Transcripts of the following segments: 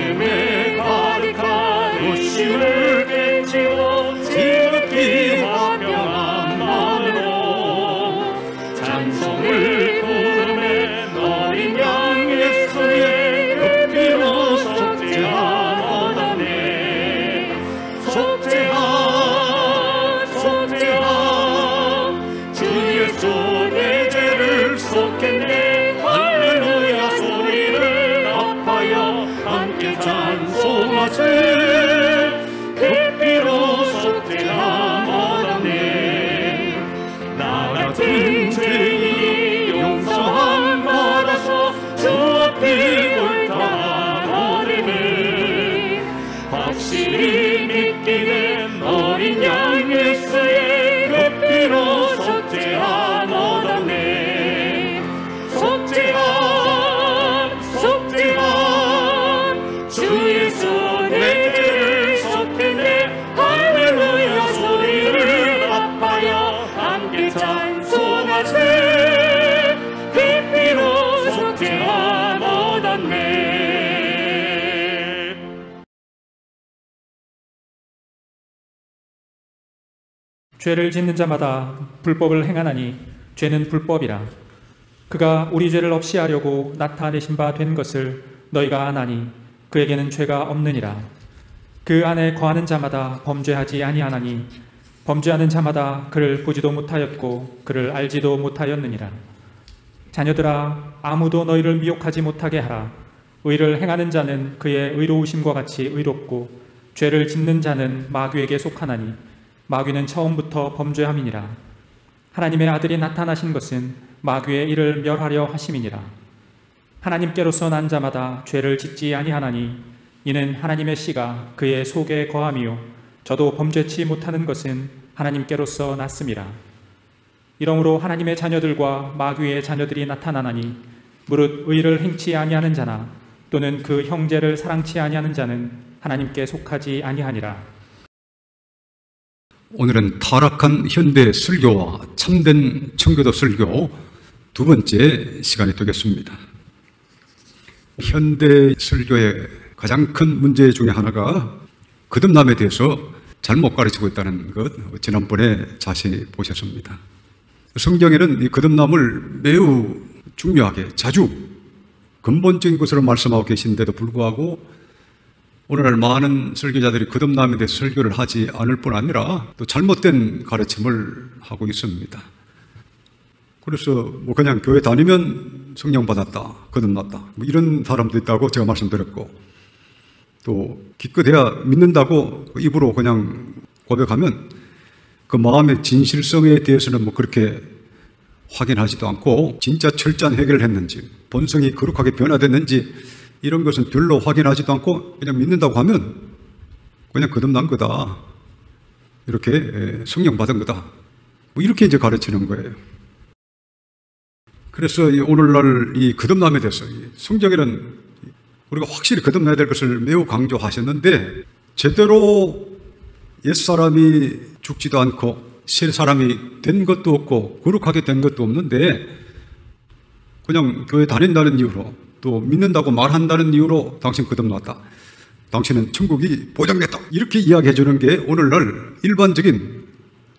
믿음에 가득한 욕심을 깨치워 지극히 화평한 마음으로 찬송을 부르매 어린 양 예수의 그 피로 속죄함 얻었네. 속죄함 주 예수 내 죄를 속했네. 할렐루야 소리를 아파여 함께 찬송하세. 그 피로 속죄함 얻었네. 나 같은 죄인이 용서함 받아서 주 앞에 옳다 버리네. 확실히 믿게 된 어린 양 예수의 그 피로 속죄함 얻었네. 속죄함 주 예수 내 죄를 속했네. 할렐루야 소리를 아파여 함께 찬송하세. 그 피로 속죄함 얻었네. 죄를 짓는 자마다 불법을 행하나니 죄는 불법이라. 그가 우리 죄를 없이 하려고 나타내신 바 된 것을 너희가 아나니 그에게는 죄가 없느니라. 그 안에 거하는 자마다 범죄하지 아니하나니 범죄하는 자마다 그를 보지도 못하였고 그를 알지도 못하였느니라. 자녀들아, 아무도 너희를 미혹하지 못하게 하라. 의를 행하는 자는 그의 의로우심과 같이 의롭고 죄를 짓는 자는 마귀에게 속하나니 마귀는 처음부터 범죄함이니라. 하나님의 아들이 나타나신 것은 마귀의 일을 멸하려 하심이니라. 하나님께로서 난 자마다 죄를 짓지 아니하나니 이는 하나님의 씨가 그의 속에 거함이요 저도 범죄치 못하는 것은 하나님께로서 났음이라. 이러므로 하나님의 자녀들과 마귀의 자녀들이 나타나나니 무릇 의를 행치 아니하는 자나 또는 그 형제를 사랑치 아니하는 자는 하나님께 속하지 아니하니라. 오늘은 타락한 현대 설교와 참된 청교도 설교 두 번째 시간이 되겠습니다. 현대 설교의 가장 큰 문제 중에 하나가 거듭남에 대해서 잘못 가르치고 있다는 것, 지난번에 자세히 보셨습니다. 성경에는 이 거듭남을 매우 중요하게 자주 근본적인 것으로 말씀하고 계신데도 불구하고 오늘날 많은 설교자들이 거듭남에 대해서 설교를 하지 않을 뿐 아니라 또 잘못된 가르침을 하고 있습니다. 그래서 그냥 교회 다니면 성령 받았다, 거듭났다 이런 사람도 있다고 제가 말씀드렸고, 또 기껏해야 믿는다고 입으로 그냥 고백하면 그 마음의 진실성에 대해서는 그렇게 확인하지도 않고 진짜 철저한 해결을 했는지 본성이 거룩하게 변화됐는지 이런 것은 별로 확인하지도 않고 그냥 믿는다고 하면 그냥 거듭난 거다, 이렇게 성령 받은 거다, 이렇게 이제 가르치는 거예요. 그래서 오늘날 이 거듭남에 대해서 성경에는 우리가 확실히 거듭나야 될 것을 매우 강조하셨는데 제대로 옛사람이 죽지도 않고 새 사람이 된 것도 없고 거룩하게 된 것도 없는데 그냥 교회 다닌다는 이유로 또 믿는다고 말한다는 이유로 당신 거듭났다, 당신은 천국이 보장됐다, 이렇게 이야기해 주는 게 오늘날 일반적인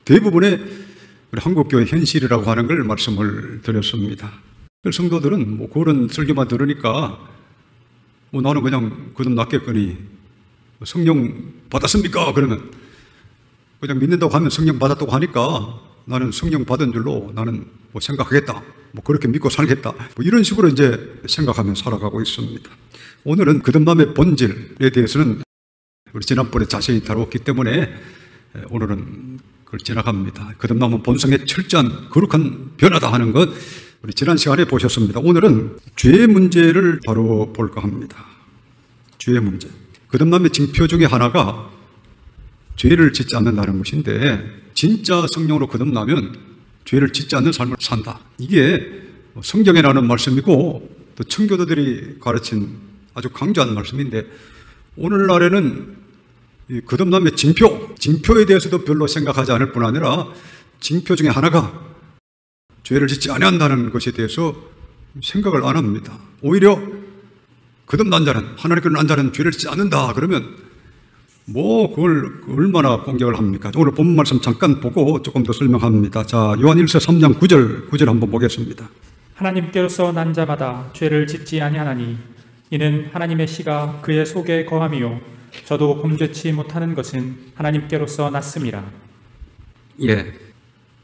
대부분의 한국교회 현실이라고 하는 걸 말씀을 드렸습니다. 성도들은 그런 설교만 들으니까 나는 그냥 거듭났겠거니 성령 받았습니까? 그러면 그냥 믿는다고 하면 성령 받았다고 하니까 나는 성령 받은 줄로 나는 생각하겠다, 그렇게 믿고 살겠다, 이런 식으로 이제 생각하며 살아가고 있습니다. 오늘은 거듭남의 본질에 대해서는 우리 지난번에 자세히 다뤘기 때문에 오늘은 그걸 지나갑니다. 거듭남은 본성의 철저한 거룩한 변화다 하는 것 우리 지난 시간에 보셨습니다. 오늘은 죄의 문제를 바로 볼까 합니다. 죄의 문제. 거듭남의 징표 중에 하나가 죄를 짓지 않는다는 것인데, 진짜 성령으로 거듭나면 죄를 짓지 않는 삶을 산다. 이게 성경에 나오는 말씀이고 또 청교도들이 가르친 아주 강조한 말씀인데, 오늘날에는 이 거듭남의 징표에 대해서도 별로 생각하지 않을 뿐 아니라 징표 중에 하나가 죄를 짓지 아니한다는 것에 대해서 생각을 안 합니다. 오히려 거듭난 자는, 하나님께 난 자는 죄를 짓지 않는다 그러면 그걸 얼마나 공격을 합니까? 오늘 본문 말씀 잠깐 보고 조금 더 설명합니다. 자, 요한 1서 3장 9절 한번 보겠습니다. 하나님께로서 난 자마다 죄를 짓지 아니하나니 이는 하나님의 씨가 그의 속에 거함이요 저도 범죄치 못하는 것은 하나님께로서 났음이라. 예,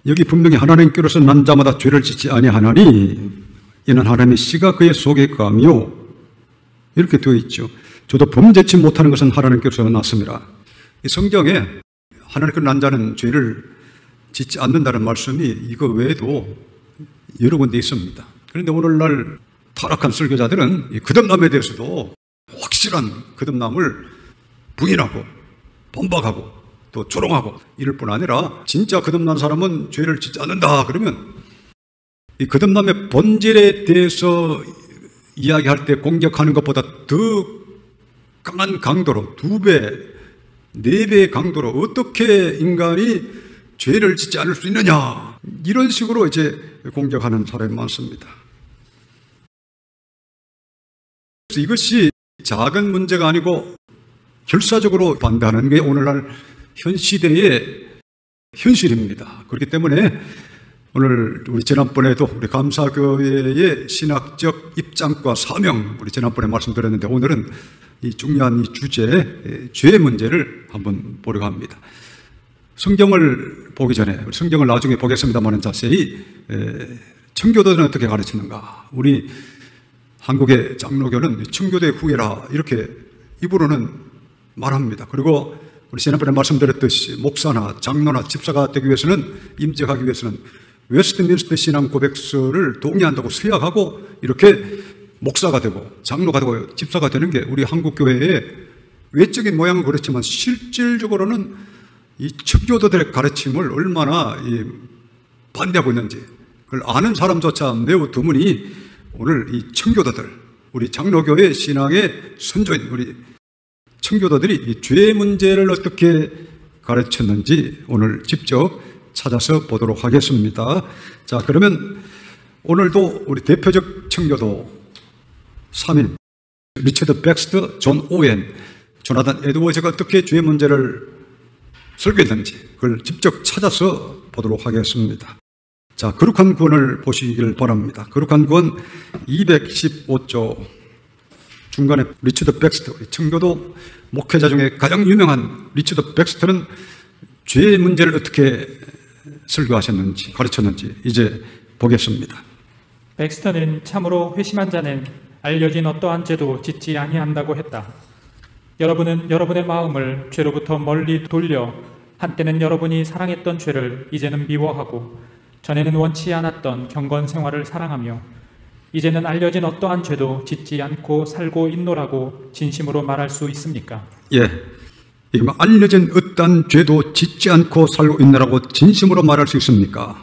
여기 분명히 하나님께로서 난 자마다 죄를 짓지 아니하나니 이는 하나님의 씨가 그의 속에 거함이요 이렇게 되어 있죠. 저도 범죄치 못하는 것은 하나님께로서 났습니다. 이 성경에 하나님께로 난 자는 죄를 짓지 않는다는 말씀이 이거 외에도 여러 군데 있습니다. 그런데 오늘날 타락한 설교자들은 이 거듭남에 대해서도 확실한 거듭남을 부인하고 반박하고 또 조롱하고 이럴 뿐 아니라 진짜 거듭난 사람은 죄를 짓지 않는다 그러면 이 거듭남의 본질에 대해서 이야기할 때 공격하는 것보다 더 강한 강도로 2배, 4배의 강도로 어떻게 인간이 죄를 짓지 않을 수 있느냐 이런 식으로 이제 공격하는 사람이 많습니다. 그래서 이것이 작은 문제가 아니고 결사적으로 반대하는 게 오늘날 현 시대의 현실입니다. 그렇기 때문에 오늘 우리 지난번에도 우리 감사교회의 신학적 입장과 사명 우리 지난번에 말씀드렸는데 오늘은 이 중요한 이 주제 죄의 문제를 한번 보려고 합니다. 성경을 보기 전에 성경을 나중에 보겠습니다만 자세히 청교도는 어떻게 가르치는가. 우리 한국의 장로교는 청교도의 후예라 이렇게 입으로는 말합니다. 그리고 우리 지난번에 말씀드렸듯이 목사나 장로나 집사가 되기 위해서는 임직하기 위해서는 웨스트민스터 신앙 고백서를 동의한다고 서약하고 이렇게 목사가 되고 장로가 되고 집사가 되는 게 우리 한국교회의 외적인 모양은 그렇지만 실질적으로는 이 청교도들의 가르침을 얼마나 반대하고 있는지 그걸 아는 사람조차 매우 드무니 오늘 이 청교도들 우리 장로교회 신앙의 선조인 우리 청교도들이 이 죄의 문제를 어떻게 가르쳤는지 오늘 직접 찾아서 보도록 하겠습니다. 자, 그러면 오늘도 우리 대표적 청교도 3인 리처드 백스터, 존 오웬, 조나단 에드워즈가 어떻게 죄의 문제를 설교했는지 그걸 직접 찾아서 보도록 하겠습니다. 자, 거룩한 구원을 보시길 바랍니다. 거룩한 구원 215조 중간에 리처드 백스터, 청교도 목회자 중에 가장 유명한 리처드 백스터는 죄의 문제를 어떻게 설교하셨는지 가르쳤는지 이제 보겠습니다. 백스터는 참으로 회심한 자는 알려진 어떠한 죄도 짓지 아니한다고 했다. 여러분은 여러분의 마음을 죄로부터 멀리 돌려 한때는 여러분이 사랑했던 죄를 이제는 미워하고 전에는 원치 않았던 경건 생활을 사랑하며 이제는 알려진 어떠한 죄도 짓지 않고 살고 있노라고 진심으로 말할 수 있습니까? 예, 알려진 어떠한 죄도 짓지 않고 살고 있노라고 진심으로 말할 수 있습니까?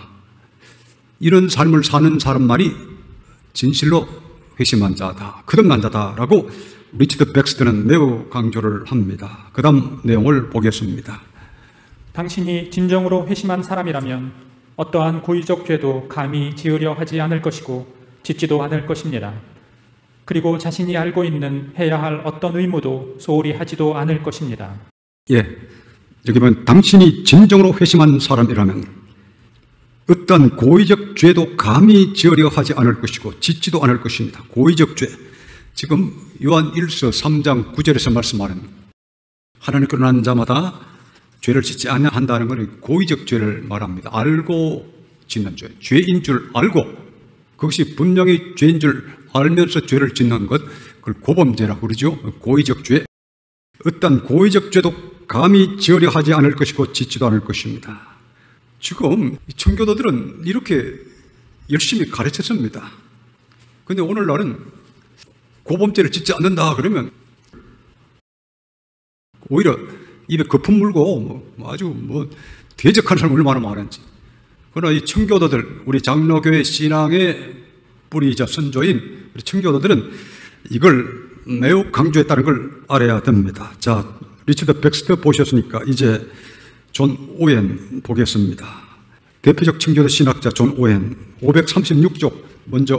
이런 삶을 사는 사람만이 진실로 회심한 자다, 거듭난 자다라고 리처드 백스터는 매우 강조를 합니다. 그 다음 내용을 보겠습니다. 당신이 진정으로 회심한 사람이라면 어떠한 고의적 죄도 감히 지으려 하지 않을 것이고 짓지도 않을 것입니다. 그리고 자신이 알고 있는 해야 할 어떤 의무도 소홀히 하지도 않을 것입니다. 예, 여기 보면 당신이 진정으로 회심한 사람이라면 어떤 고의적 죄도 감히 지으려 하지 않을 것이고 짓지도 않을 것입니다. 고의적 죄, 지금 요한 1서 3장 9절에서 말씀하는 하나님께로 난 자마다 죄를 짓지 않는다는 것은 고의적 죄를 말합니다. 알고 짓는 죄, 죄인 줄 알고 그것이 분명히 죄인 줄 알면서 죄를 짓는 것, 그걸 고범죄라고 그러죠. 고의적 죄, 어떤 고의적 죄도 감히 지으려 하지 않을 것이고 짓지도 않을 것입니다. 지금 청교도들은 이렇게 열심히 가르쳤습니다. 그런데 오늘날은 고범죄를 짓지 않는다 그러면 오히려 입에 거품 물고 아주 대적하는 사람 얼마나 많은지. 그러나 이 청교도들, 우리 장로교회 신앙의 뿌리이자 선조인 우리 청교도들은 이걸 매우 강조했다는 걸 알아야 됩니다. 자, 리처드 백스터 보셨으니까 이제 존 오웬 보겠습니다. 대표적 청교도 신학자 존 오웬 536쪽, 먼저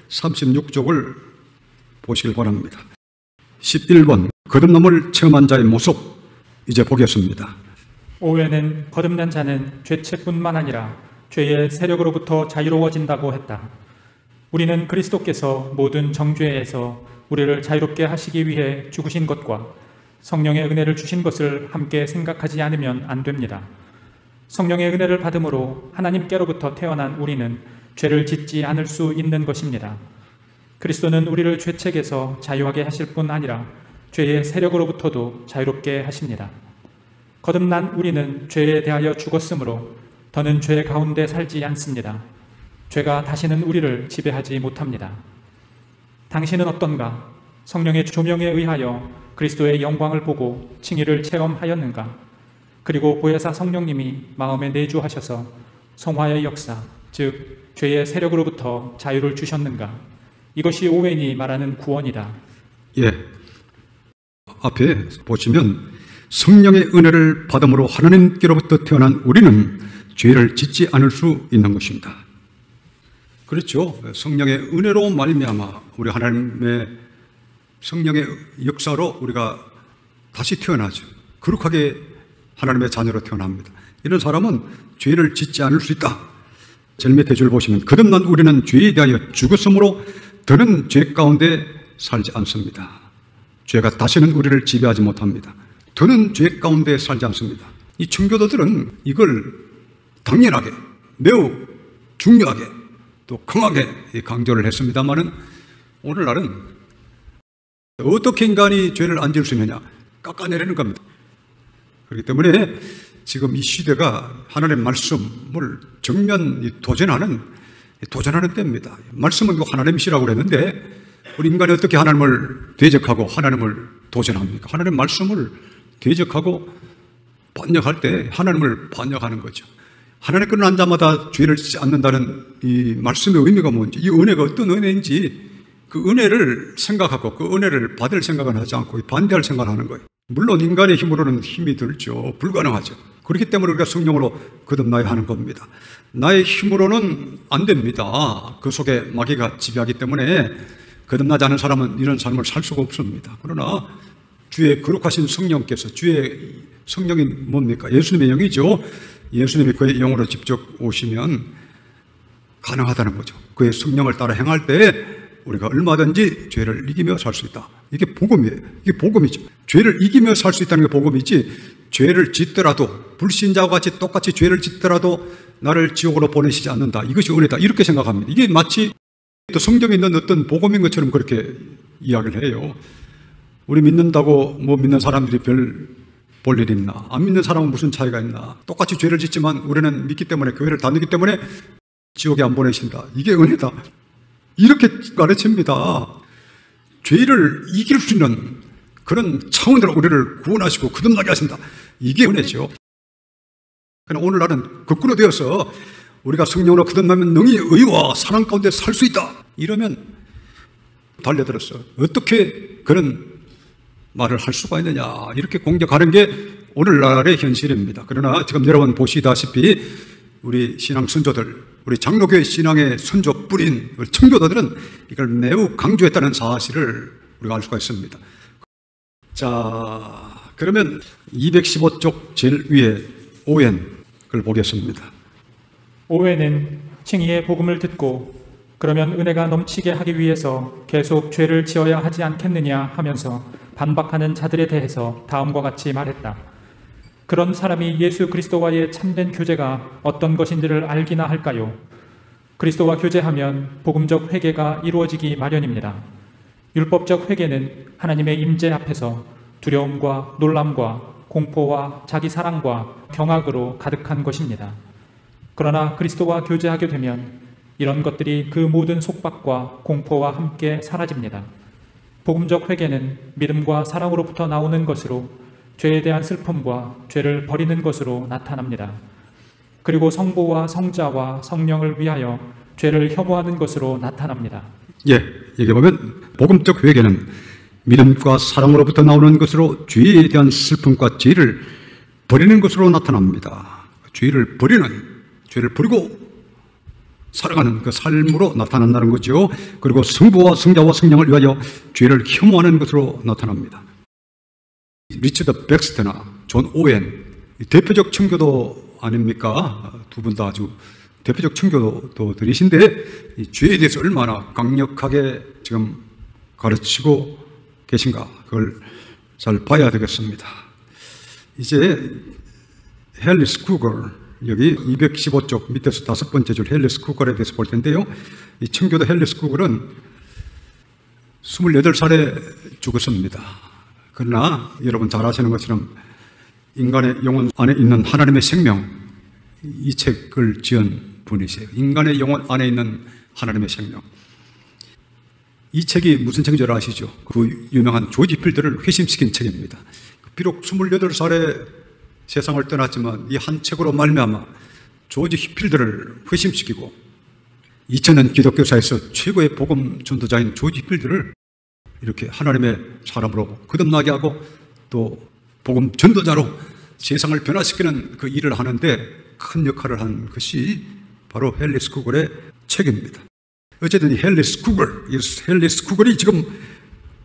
536쪽을 보시길 바랍니다. 11번 거듭남을 체험한 자의 모습 이제 보겠습니다. 오웨는 거듭난 자는 죄책뿐만 아니라 죄의 세력으로부터 자유로워진다고 했다. 우리는 그리스도께서 모든 정죄에서 우리를 자유롭게 하시기 위해 죽으신 것과 성령의 은혜를 주신 것을 함께 생각하지 않으면 안 됩니다. 성령의 은혜를 받음으로 하나님께로부터 태어난 우리는 죄를 짓지 않을 수 있는 것입니다. 그리스도는 우리를 죄책에서 자유하게 하실 뿐 아니라 죄의 세력으로부터도 자유롭게 하십니다. 거듭난 우리는 죄에 대하여 죽었으므로 더는 죄 가운데 살지 않습니다. 죄가 다시는 우리를 지배하지 못합니다. 당신은 어떤가? 성령의 조명에 의하여 그리스도의 영광을 보고 칭의를 체험하였는가? 그리고 보혜사 성령님이 마음에 내주하셔서 성화의 역사, 즉 죄의 세력으로부터 자유를 주셨는가? 이것이 오웬이 말하는 구원이다. 예, 앞에 보시면 성령의 은혜를 받음으로 하나님께로부터 태어난 우리는 죄를 짓지 않을 수 있는 것입니다. 그렇죠. 성령의 은혜로 말미암아 우리 하나님의 성령의 역사로 우리가 다시 태어나죠. 거룩하게 하나님의 자녀로 태어납니다. 이런 사람은 죄를 짓지 않을 수 있다. 제일 밑에 줄 보시면 거듭난 우리는 죄에 대하여 죽었으므로 더는 죄 가운데 살지 않습니다. 죄가 다시는 우리를 지배하지 못합니다. 더는 죄 가운데 살지 않습니다. 이 청교도들은 이걸 당연하게 매우 중요하게 또 강하게 강조를 했습니다만은 오늘날은 어떻게 인간이 죄를 안 지을 수 있느냐 깎아내리는 겁니다. 그렇기 때문에 지금 이 시대가 하나님의 말씀을 정면 도전하는 때입니다. 말씀은 하나님이시라고 그랬는데 우리 인간이 어떻게 하나님을 대적하고 하나님을 도전합니까? 하나님의 말씀을 대적하고 반역할 때 하나님을 반역하는 거죠. 하나님께 난 자마다 죄를 짓지 않는다는 이 말씀의 의미가 뭔지, 이 은혜가 어떤 은혜인지 그 은혜를 생각하고 그 은혜를 받을 생각은 하지 않고 반대할 생각을 하는 거예요. 물론 인간의 힘으로는 힘이 들죠. 불가능하죠. 그렇기 때문에 우리가 성령으로 거듭나야 하는 겁니다. 나의 힘으로는 안 됩니다. 그 속에 마귀가 지배하기 때문에 거듭나지 않은 사람은 이런 삶을 살 수가 없습니다. 그러나 주의 거룩하신 성령께서, 주의 성령이 뭡니까? 예수님의 영이죠. 예수님이 그의 영으로 직접 오시면 가능하다는 거죠. 그의 성령을 따라 행할 때 우리가 얼마든지 죄를 이기며 살 수 있다. 이게 복음이에요. 이게 복음이죠. 죄를 이기며 살 수 있다는 게 복음이지, 죄를 짓더라도 불신자와 같이 똑같이 죄를 짓더라도 나를 지옥으로 보내시지 않는다. 이것이 은혜다. 이렇게 생각합니다. 이게 마치 또 성경에 있는 어떤 복음인 것처럼 그렇게 이야기를 해요. 우리 믿는다고 뭐 믿는 사람들이 별 볼 일이 있나? 안 믿는 사람은 무슨 차이가 있나? 똑같이 죄를 짓지만 우리는 믿기 때문에, 교회를 다니기 때문에 지옥에 안 보내신다. 이게 은혜다. 이렇게 가르칩니다. 죄를 이길 수 있는 그런 차원으로 우리를 구원하시고 거듭나게 하신다. 이게 은혜죠. 그러나 오늘날은 거꾸로 되어서 우리가 성령으로 거듭나면 능히 의와 사랑 가운데 살 수 있다. 이러면 달려들었어. 어떻게 그런 말을 할 수가 있느냐, 이렇게 공격하는 게 오늘날의 현실입니다. 그러나 지금 여러분 보시다시피 우리 신앙 선조들, 우리 장로교회 신앙의 선조 뿌린 우리 청교도들은 이걸 매우 강조했다는 사실을 우리가 알 수가 있습니다. 자, 그러면 215쪽 제일 위에 오웬 걸 보겠습니다. 오웬은 칭의의 복음을 듣고 그러면 은혜가 넘치게 하기 위해서 계속 죄를 지어야 하지 않겠느냐 하면서 반박하는 자들에 대해서 다음과 같이 말했다. 그런 사람이 예수 그리스도와의 참된 교제가 어떤 것인지를 알기나 할까요? 그리스도와 교제하면 복음적 회개가 이루어지기 마련입니다. 율법적 회개는 하나님의 임재 앞에서 두려움과 놀람과 공포와 자기 사랑과 경악으로 가득한 것입니다. 그러나 그리스도와 교제하게 되면 이런 것들이 그 모든 속박과 공포와 함께 사라집니다. 복음적 회개는 믿음과 사랑으로부터 나오는 것으로 죄에 대한 슬픔과 죄를 버리는 것으로 나타납니다. 그리고 성부와 성자와 성령을 위하여 죄를 혐오하는 것으로 나타납니다. 예, 여기 보면 복음적 회개는 믿음과 사랑으로부터 나오는 것으로 죄에 대한 슬픔과 죄를 버리는 것으로 나타납니다. 죄를 버리고 살아가는 그 삶으로 나타난다는 거죠. 그리고 성부와 성자와 성령을 위하여 죄를 혐오하는 것으로 나타납니다. 리처드 백스터나 존 오웬, 대표적 청교도 아닙니까? 두 분 다 아주 대표적 청교도들이신데 이 죄에 대해서 얼마나 강력하게 지금 가르치고 계신가, 그걸 잘 봐야 되겠습니다. 이제 헬리스 쿠거, 여기 215쪽 밑에서 5번째 줄 헬리스 쿠거에 대해서 볼 텐데요. 이 청교도 헬리스 쿠거는 28살에 죽었습니다. 그러나 여러분 잘 아시는 것처럼 인간의 영혼 안에 있는 하나님의 생명, 이 책을 지은 분이세요. 인간의 영혼 안에 있는 하나님의 생명. 이 책이 무슨 책인 줄 아시죠? 그 유명한 조지 필드를 회심시킨 책입니다. 비록 28살에 세상을 떠났지만 이 한 책으로 말미암아 조지 필드를 회심시키고 2000년 기독교사에서 최고의 복음 전도자인 조지 필드를 이렇게 하나님의 사람으로 거듭나게 하고 또 복음 전도자로 세상을 변화시키는 그 일을 하는데 큰 역할을 한 것이 바로 헬리스 쿠걸의 책입니다. 어쨌든 이 헬리스 쿠걸이 지금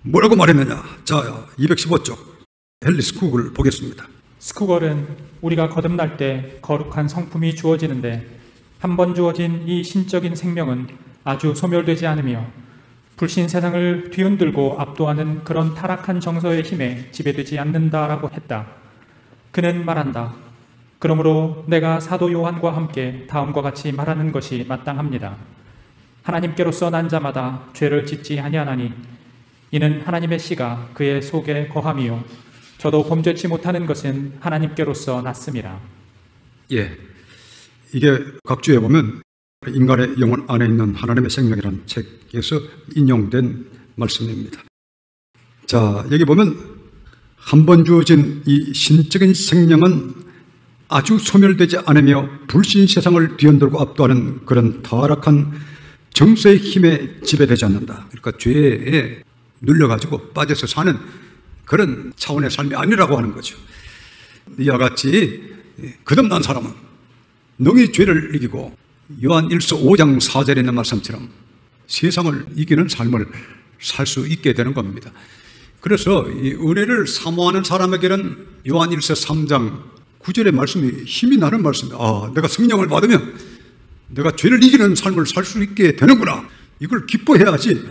뭐라고 말했느냐. 자, 215쪽 헬리스 쿠걸 보겠습니다. 스쿠걸은 우리가 거듭날 때 거룩한 성품이 주어지는데 한 번 주어진 이 신적인 생명은 아주 소멸되지 않으며 불신 세상을 뒤흔들고 압도하는 그런 타락한 정서의 힘에 지배되지 않는다라고 했다. 그는 말한다. 그러므로 내가 사도 요한과 함께 다음과 같이 말하는 것이 마땅합니다. 하나님께로서 난 자마다 죄를 짓지 아니하나니 이는 하나님의 씨가 그의 속에 거함이요 저도 범죄치 못하는 것은 하나님께로서 났음이라. 예, 이게 각주에 보면 인간의 영혼 안에 있는 하나님의 생명이라는 책에서 인용된 말씀입니다. 자, 여기 보면 한 번 주어진 이 신적인 생명은 아주 소멸되지 않으며 불신 세상을 뒤흔들고 압도하는 그런 타락한 정서의 힘에 지배되지 않는다. 그러니까 죄에 눌려가지고 빠져서 사는 그런 차원의 삶이 아니라고 하는 거죠. 이와 같이 거듭난 사람은 능히 죄를 이기고 요한 1서 5장 4절에 있는 말씀처럼 세상을 이기는 삶을 살 수 있게 되는 겁니다. 그래서 이 은혜를 사모하는 사람에게는 요한 1서 3장 9절의 말씀이 힘이 나는 말씀이에요. 아, 내가 성령을 받으면 내가 죄를 이기는 삶을 살 수 있게 되는구나. 이걸 기뻐해야지.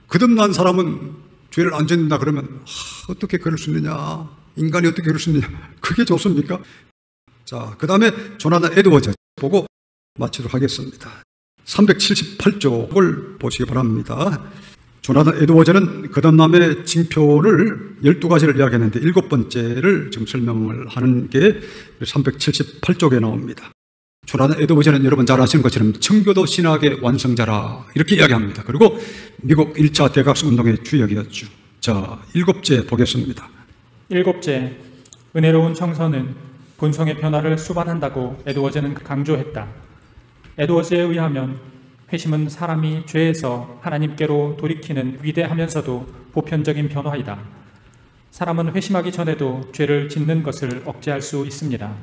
거듭난 사람은 죄를 안 짓는다 그러면 어떻게 그럴 수 있느냐, 인간이 어떻게 그럴 수 있느냐, 그게 좋습니까? 자, 그 다음에 조나단 에드워즈 보고 마치도록 하겠습니다. 378쪽을 보시기 바랍니다. 조나단 에드워즈는 거듭남의 징표를 12가지를 이야기했는데 7번째를 지금 설명을 하는 게 378쪽에 나옵니다. 조나단 에드워즈는 여러분 잘 아시는 것처럼 청교도 신학의 완성자라 이렇게 이야기합니다. 그리고 미국 1차 대각수 운동의 주역이었죠. 자, 7째 보겠습니다. 7째, 은혜로운 청선은 본성의 변화를 수반한다고 에드워즈는 강조했다. 에드워즈에 의하면 회심은 사람이 죄에서 하나님께로 돌이키는 위대하면서도 보편적인 변화이다. 사람은 회심하기 전에도 죄를 짓는 것을 억제할 수 있습니다.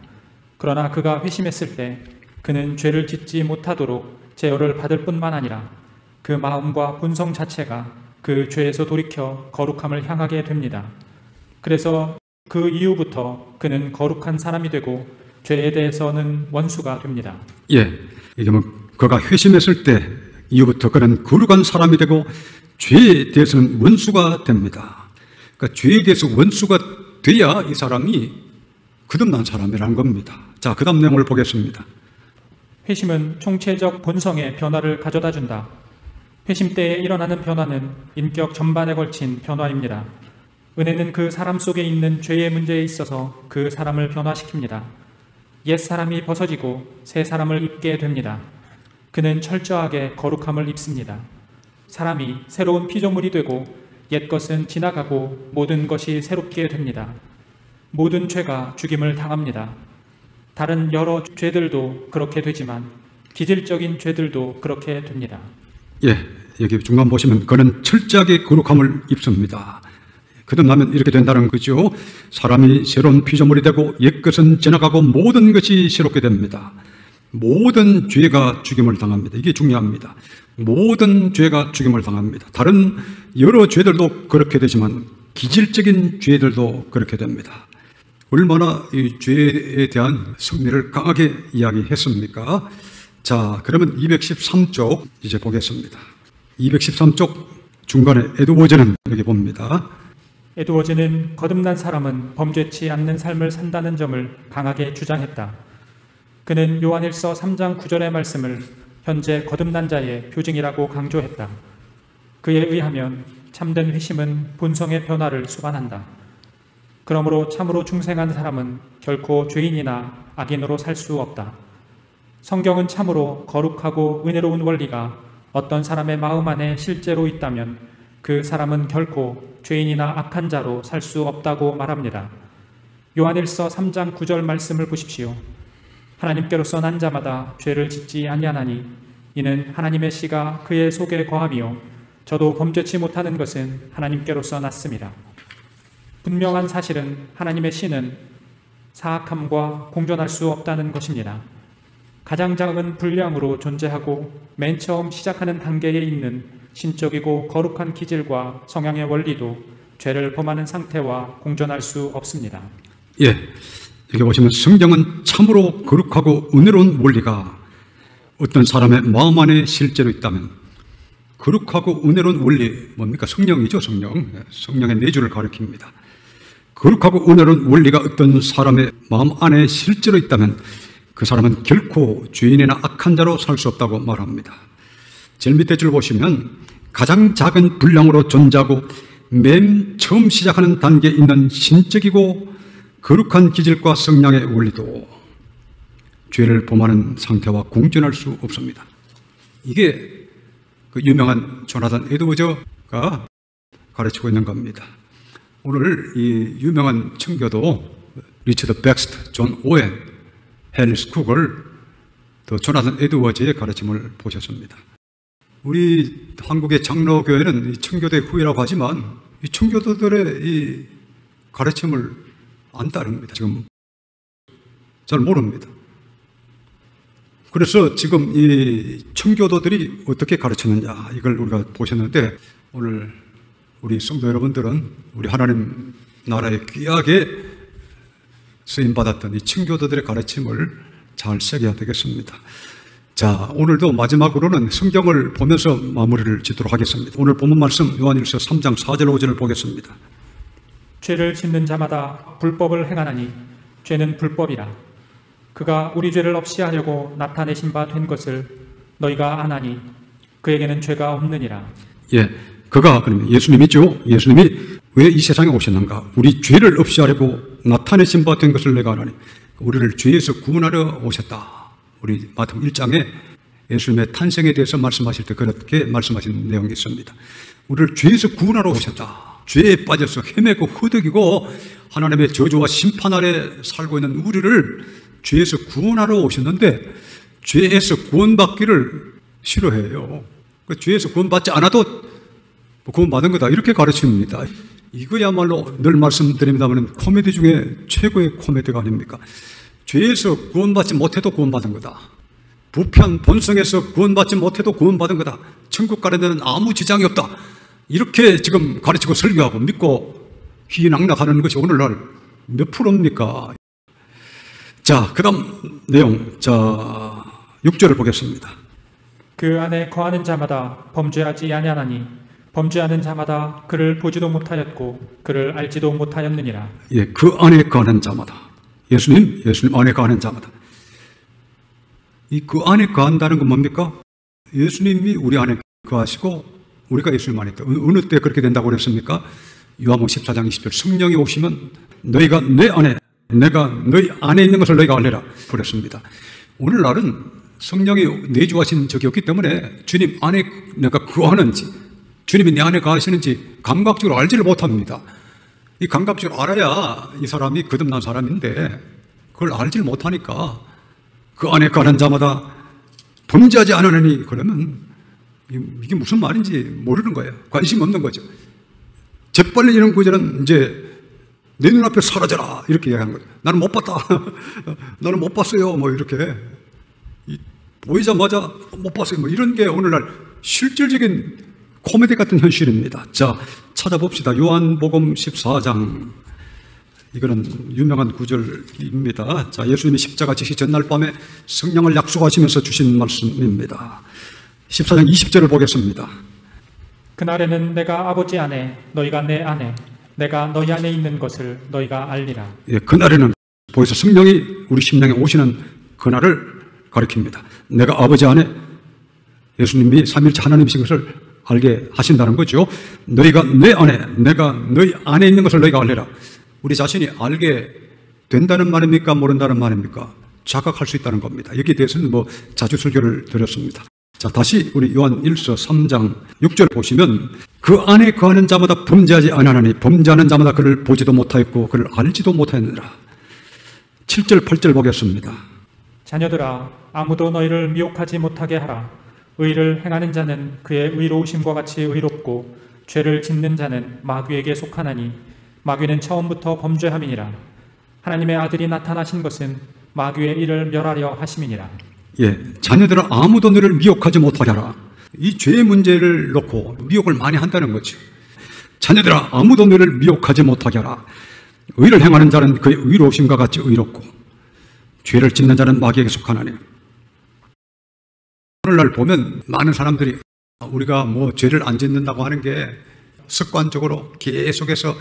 그러나 그가 회심했을 때 그는 죄를 짓지 못하도록 제어를 받을 뿐만 아니라 그 마음과 본성 자체가 그 죄에서 돌이켜 거룩함을 향하게 됩니다. 그래서 그 이후부터 그는 거룩한 사람이 되고 죄에 대해서는 원수가 됩니다. 예, 이게 뭐 그가 회심했을 때 이후부터 그는 거룩한 사람이 되고 죄에 대해서는 원수가 됩니다. 그러니까 죄에 대해서 원수가 돼야 이 사람이 거듭난 사람이라는 겁니다. 자, 그 다음 내용을 보겠습니다. 회심은 총체적 본성의 변화를 가져다 준다. 회심 때에 일어나는 변화는 인격 전반에 걸친 변화입니다. 은혜는 그 사람 속에 있는 죄의 문제에 있어서 그 사람을 변화시킵니다. 옛 사람이 벗어지고 새 사람을 입게 됩니다. 그는 철저하게 거룩함을 입습니다. 사람이 새로운 피조물이 되고 옛 것은 지나가고 모든 것이 새롭게 됩니다. 모든 죄가 죽임을 당합니다. 다른 여러 죄들도 그렇게 되지만 기질적인 죄들도 그렇게 됩니다. 예, 여기 중간 보시면 그는 철저하게 거룩함을 입습니다. 거듭나면 이렇게 된다는 거죠. 사람이 새로운 피조물이 되고 옛것은 지나가고 모든 것이 새롭게 됩니다. 모든 죄가 죽임을 당합니다. 이게 중요합니다. 모든 죄가 죽임을 당합니다. 다른 여러 죄들도 그렇게 되지만 기질적인 죄들도 그렇게 됩니다. 얼마나 이 죄에 대한 승리를 강하게 이야기했습니까? 자, 그러면 213쪽 이제 보겠습니다. 213쪽 중간에 에드워즈는 여기 봅니다. 에드워즈는 거듭난 사람은 범죄치 않는 삶을 산다는 점을 강하게 주장했다. 그는 요한일서 3장 9절의 말씀을 현재 거듭난 자의 표징이라고 강조했다. 그에 의하면 참된 회심은 본성의 변화를 수반한다. 그러므로 참으로 중생한 사람은 결코 죄인이나 악인으로 살 수 없다. 성경은 참으로 거룩하고 은혜로운 원리가 어떤 사람의 마음 안에 실제로 있다면 그 사람은 결코 죄인이나 악한 자로 살 수 없다고 말합니다. 요한일서 3장 9절 말씀을 보십시오. 하나님께로서 난 자마다 죄를 짓지 아니하나니 이는 하나님의 씨가 그의 속에 거하며 저도 범죄치 못하는 것은 하나님께로서 났습니다. 분명한 사실은 하나님의 씨는 사악함과 공존할 수 없다는 것입니다. 가장 작은 분량으로 존재하고 맨 처음 시작하는 단계에 있는 신적이고 거룩한 기질과 성향의 원리도 죄를 범하는 상태와 공존할 수 없습니다. 예, 여기 보시면 성경은 참으로 거룩하고 은혜로운 원리가 어떤 사람의 마음 안에 실제로 있다면, 거룩하고 은혜로운 원리 뭡니까? 성령이죠. 성령의 내주를 가리킵니다. 거룩하고 은혜로운 원리가 어떤 사람의 마음 안에 실제로 있다면 그 사람은 결코 죄인이나 악한 자로 살 수 없다고 말합니다. 제일 밑에 줄 보시면 가장 작은 분량으로 존재하고 맨 처음 시작하는 단계에 있는 신적이고 거룩한 기질과 성량의 원리도 죄를 범하는 상태와 공존할 수 없습니다. 이게 그 유명한 조나단 에드워즈가 가르치고 있는 겁니다. 오늘 이 유명한 청교도 리처드 백스트, 존 오웬, 헨리 쿠걸, 또 조나단 에드워즈의 가르침을 보셨습니다. 우리 한국의 장로교회는 이 청교도의 후예라고 하지만 이 청교도들의 이 가르침을 안 따릅니다. 지금 잘 모릅니다. 그래서 지금 이 청교도들이 어떻게 가르치느냐 이걸 우리가 보셨는데, 오늘 우리 성도 여러분들은 우리 하나님 나라에 귀하게 쓰임받았던 이 청교도들의 가르침을 잘 새겨야 되겠습니다. 자, 오늘도 마지막으로는 성경을 보면서 마무리를 짓도록 하겠습니다. 오늘 본문 말씀 요한일서 3장 4절 5절을 보겠습니다. 죄를 짓는 자마다 불법을 행하나니 죄는 불법이라. 그가 우리 죄를 없이 하려고 나타내신 바 된 것을 너희가 아나니 그에게는 죄가 없느니라. 예, 그가 그러면 예수님이죠. 예수님이 왜 이 세상에 오셨는가? 우리 죄를 없이 하려고 나타내신 바 된 것을 내가 아나니, 우리를 죄에서 구원하려 오셨다. 우리 마태복음 1장에 예수님의 탄생에 대해서 말씀하실 때 그렇게 말씀하신 내용이 있습니다. 우리를 죄에서 구원하러 오셨다. 죄에 빠져서 헤매고 허덕이고 하나님의 저주와 심판 아래 살고 있는 우리를 죄에서 구원하러 오셨는데 죄에서 구원받기를 싫어해요. 죄에서 구원받지 않아도 구원받은 거다 이렇게 가르칩니다. 이거야말로 늘 말씀드립니다만 코미디 중에 최고의 코미디가 아닙니까? 죄에서 구원받지 못해도 구원받은 거다. 부편 본성에서 구원받지 못해도 구원받은 거다. 천국 가는 데는 아무 지장이 없다. 이렇게 지금 가르치고 설교하고 믿고 휘낙낙하는 것이 오늘날 몇 프로입니까? 자, 그 다음 내용, 자 6절을 보겠습니다. 그 안에 거하는 자마다 범죄하지 아니하나니 범죄하는 자마다 그를 보지도 못하였고 그를 알지도 못하였느니라. 예, 그 안에 거하는 자마다, 예수님 안에 거하는 자마다. 이 그 안에 거한다는 건 뭡니까? 예수님이 우리 안에 거하시고 우리가 예수님 안에 있다. 어느 때 그렇게 된다고 그랬습니까? 요한복음 14장 20절, 성령이 오시면 너희가 내 안에, 내가 너희 안에 있는 것을 너희가 알리라 그랬습니다. 오늘날은 성령이 내주하신 적이 없기 때문에 주님 안에 내가 거하는지, 주님이 내 안에 거하시는지 감각적으로 알지를 못합니다. 이 감각적으로 알아야 이 사람이 거듭난 사람인데 그걸 알지를 못하니까 그 안에 거하는 자마다 범죄하지 않으니, 그러면 이게 무슨 말인지 모르는 거예요. 관심 없는 거죠. 재빨리 이런 구절은 이제 내 눈앞에 사라져라 이렇게 이야기하는 거죠. 나는 못 봤다. 나는 못 봤어요. 뭐 이렇게 보이자마자 못 봤어요. 뭐 이런 게 오늘날 실질적인 코미디 같은 현실입니다. 자, 찾아봅시다. 요한복음 14장. 이거는 유명한 구절입니다. 자, 예수님이 십자가 지시 전날 밤에 성령을 약속하시면서 주신 말씀입니다. 14장 20절을 보겠습니다. 그날에는 내가 아버지 안에 너희가 내 안에 내가 너희 안에 있는 것을 너희가 알리라. 예, 그날에는 보여서 성령이 우리 심령에 오시는 그날을 가리킵니다. 내가 아버지 안에 예수님이 삼일째 하나님이신 것을 알게 하신다는 거죠. 너희가 내 안에 내가 너희 안에 있는 것을 너희가 알리라. 우리 자신이 알게 된다는 말입니까? 모른다는 말입니까? 자각할 수 있다는 겁니다. 여기에 대해서는 뭐 자주 설교를 드렸습니다. 자, 다시 우리 요한 1서 3장 6절 보시면 그 안에 거하는 자마다 범죄하지 아니하나니 범죄하는 자마다 그를 보지도 못하였고 그를 알지도 못하였느니라. 7절 8절 보겠습니다. 자녀들아 아무도 너희를 미혹하지 못하게 하라. 의를 행하는 자는 그의 의로우심과 같이 의롭고 죄를 짓는 자는 마귀에게 속하나니 마귀는 처음부터 범죄함이니라. 하나님의 아들이 나타나신 것은 마귀의 일을 멸하려 하심이니라. 예, 자녀들아 아무도 너를 미혹하지 못하게 하라. 이 죄의 문제를 놓고 미혹을 많이 한다는 거죠. 자녀들아 아무도 너를 미혹하지 못하게 하라. 의를 행하는 자는 그의 의로우심과 같이 의롭고 죄를 짓는 자는 마귀에게 속하나니. 오늘날 보면 많은 사람들이 우리가 뭐 죄를 안 짓는다고 하는 게 습관적으로 계속해서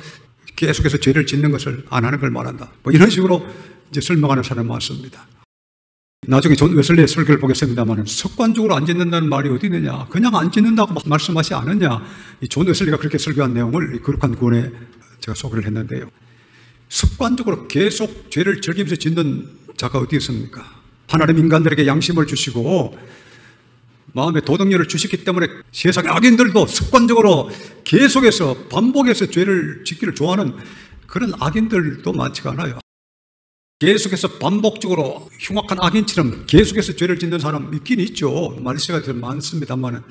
죄를 짓는 것을 안 하는 걸 말한다. 뭐 이런 식으로 이제 설명하는 사람이 많습니다. 나중에 존 웨슬리의 설교를 보겠습니다만 습관적으로 안 짓는다는 말이 어디 있느냐. 그냥 안 짓는다고 말씀하지 않았냐. 이 존 웨슬리가 그렇게 설교한 내용을 이 거룩한 구원에 제가 소개를 했는데요. 습관적으로 계속 죄를 즐기면서 짓는 자가 어디 있습니까? 하나님 인간들에게 양심을 주시고 마음에 도덕력을 주셨기 때문에 세상의 악인들도 습관적으로 계속해서 반복해서 죄를 짓기를 좋아하는 그런 악인들도 많지가 않아요. 계속해서 반복적으로 흉악한 악인처럼 계속해서 죄를 짓는 사람 있긴 있죠. 말세가 좀 많습니다만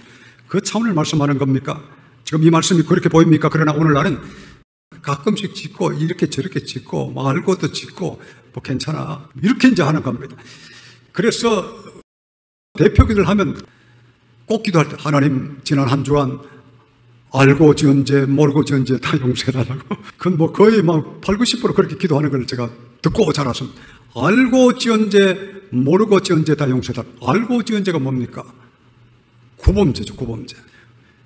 그 차원을 말씀하는 겁니까? 지금 이 말씀이 그렇게 보입니까? 그러나 오늘날은 가끔씩 짓고 이렇게 저렇게 짓고 말고도 짓고 뭐 괜찮아 이렇게 이제 하는 겁니다. 그래서 대표기도를 하면 꼭 기도할 때 하나님 지난 한 주간 알고 지은 죄 모르고 지은 죄 다 용서해달라고. 그건 뭐 거의 막 80~90% 그렇게 기도하는 걸 제가 듣고 자랐습니다. 알고 지은 죄 모르고 지은 죄 다 용서해달라고. 알고 지은 죄가 뭡니까? 고범죄죠. 고범죄.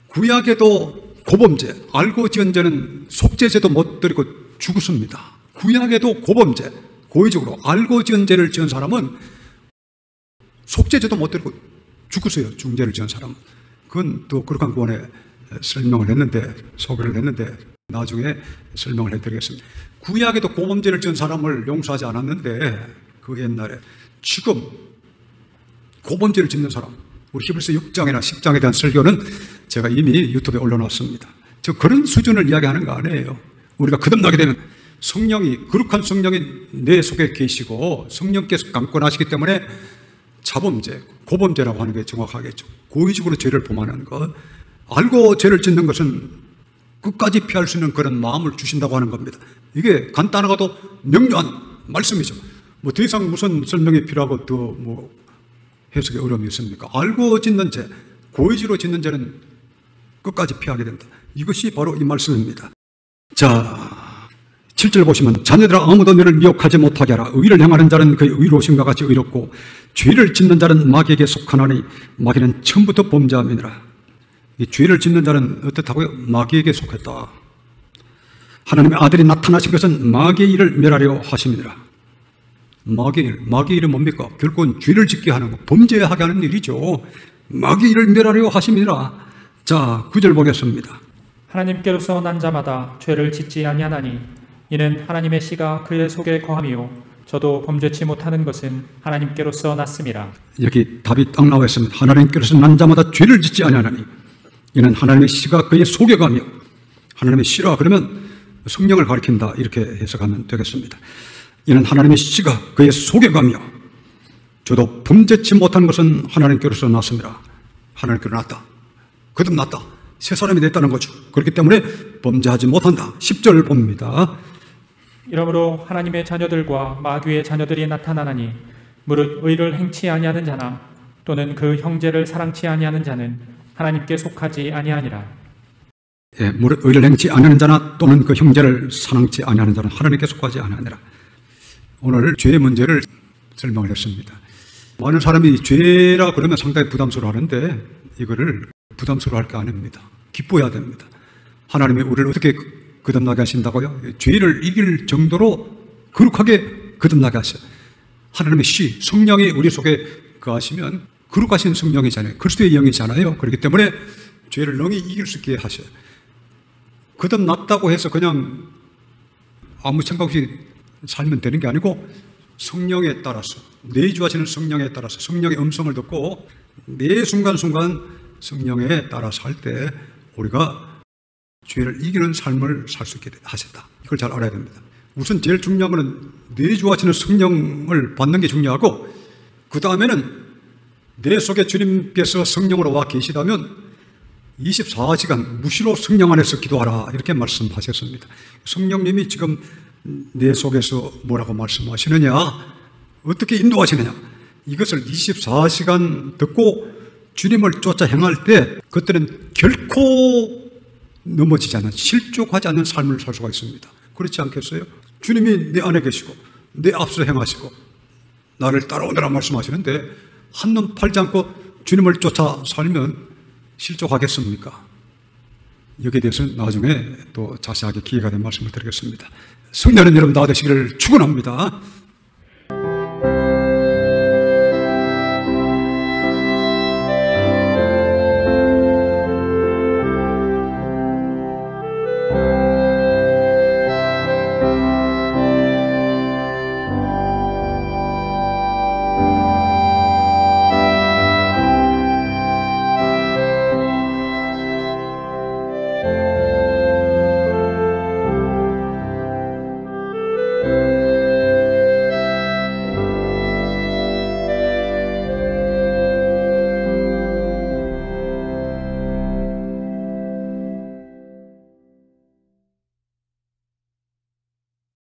구약에도 고범죄, 알고 지은 죄는 속죄죄도 못 드리고 죽었습니다. 구약에도 고범죄, 고의적으로 알고 지은 죄를 지은 사람은 속죄죄도 못 드리고 죽었어요. 중죄를 지은 사람은. 그건 또 거룩한 구원에 설명을 했는데, 소개를 했는데 나중에 설명을 해드리겠습니다. 구약에도 고범죄를 지은 사람을 용서하지 않았는데 그 옛날에 지금 고범죄를 짓는 사람, 우리 히브리서 6장이나 10장에 대한 설교는 제가 이미 유튜브에 올려놨습니다. 저 그런 수준을 이야기하는 거 아니에요. 우리가 거듭나게 되면 성령이, 거룩한 성령이 내 속에 계시고 성령께서 강권하시기 때문에 자범죄, 고범죄라고 하는 게 정확하겠죠. 고의적으로 죄를 범하는 것, 알고 죄를 짓는 것은 끝까지 피할 수 있는 그런 마음을 주신다고 하는 겁니다. 이게 간단하고도 명료한 말씀이죠. 뭐 더 이상 무슨 설명이 필요하고 또 뭐 해석에 어려움이 있습니까? 알고 짓는 죄, 고의적으로 짓는 죄는 끝까지 피하게 된다. 이것이 바로 이 말씀입니다. 자, 7절 보시면 자녀들아 아무도 너를 미혹하지 못하게 하라. 의를 행하는 자는 그의 의로우심과 같이 의롭고 죄를 짓는 자는 마귀에게 속하나니 마귀는 처음부터 범죄함이니라. 이 죄를 짓는 자는 어떻다고요? 마귀에게 속했다. 하나님의 아들이 나타나신 것은 마귀의 일을 멸하려 하심이니라. 마귀의 일은 뭡니까? 결국은 죄를 짓게 하는 거, 범죄하게 하는 일이죠. 마귀의 일을 멸하려 하심이니라. 자, 9절 보겠습니다. 하나님께로서 난 자마다 죄를 짓지 아니하나니 이는 하나님의 씨가 그의 속에 거함이요 저도 범죄치 못하는 것은 하나님께로서 났음이라. 여기 답이 딱 나와 있습니다. 하나님께로서 난 자마다 죄를 짓지 아니하나니 이는 하나님의 씨가 그의 속에 가며, 하나님의 씨라 그러면 성령을 가리킨다 이렇게 해석하면 되겠습니다. 이는 하나님의 씨가 그의 속에 가며 저도 범죄치 못한 것은 하나님께로서 났습니다. 하나님께로 났다, 거듭났다, 새 사람이 됐다는 거죠. 그렇기 때문에 범죄하지 못한다. 10절 봅니다. 이러므로 하나님의 자녀들과 마귀의 자녀들이 나타나나니 무릇 의를 행치 아니하는 자나 또는 그 형제를 사랑치 아니하는 자는 하나님께 속하지 아니하니라. 예, 무릇 의를 행치 아니하는 자나 또는 그 형제를 사랑치 아니하는 자는 하나님께 속하지 아니하니라. 오늘 죄의 문제를 설명을 했습니다. 많은 사람이 죄라 그러면 상당히 부담스러워하는데 이거를 부담스러워할 게 아닙니다. 기뻐해야 됩니다. 하나님이 우리를 어떻게 거듭나게 하신다고요? 죄를 이길 정도로 거룩하게 거듭나게 하셔요. 하나님의 성령이 우리 속에 거하시면 거룩하신 성령이잖아요. 그리스도의 영이잖아요. 그렇기 때문에 죄를 능히 이길 수 있게 하셔요. 거듭났다고 해서 그냥 아무 생각 없이 살면 되는 게 아니고 성령에 따라서, 내주하시는 성령에 따라서 성령의 음성을 듣고 매 순간순간 성령에 따라서 할 때 우리가 죄를 이기는 삶을 살 수 있게 하셨다. 이걸 잘 알아야 됩니다. 우선 제일 중요한 것은 내주하시는 성령을 받는 게 중요하고, 그 다음에는 내 속에 주님께서 성령으로 와 계시다면 24시간 무시로 성령 안에서 기도하라, 이렇게 말씀하셨습니다. 성령님이 지금 내 속에서 뭐라고 말씀하시느냐, 어떻게 인도하시느냐, 이것을 24시간 듣고 주님을 쫓아 행할 때 그때는 결코 넘어지지 않는, 실족하지 않는 삶을 살 수가 있습니다. 그렇지 않겠어요? 주님이 내 안에 계시고 내 앞서 행하시고 나를 따라오느라 말씀하시는데 한눈 팔지 않고 주님을 쫓아 살면 실족하겠습니까? 여기에 대해서는 나중에 또 자세하게 기회가 된 말씀을 드리겠습니다. 성도는 여러분 다 되시기를 축원합니다.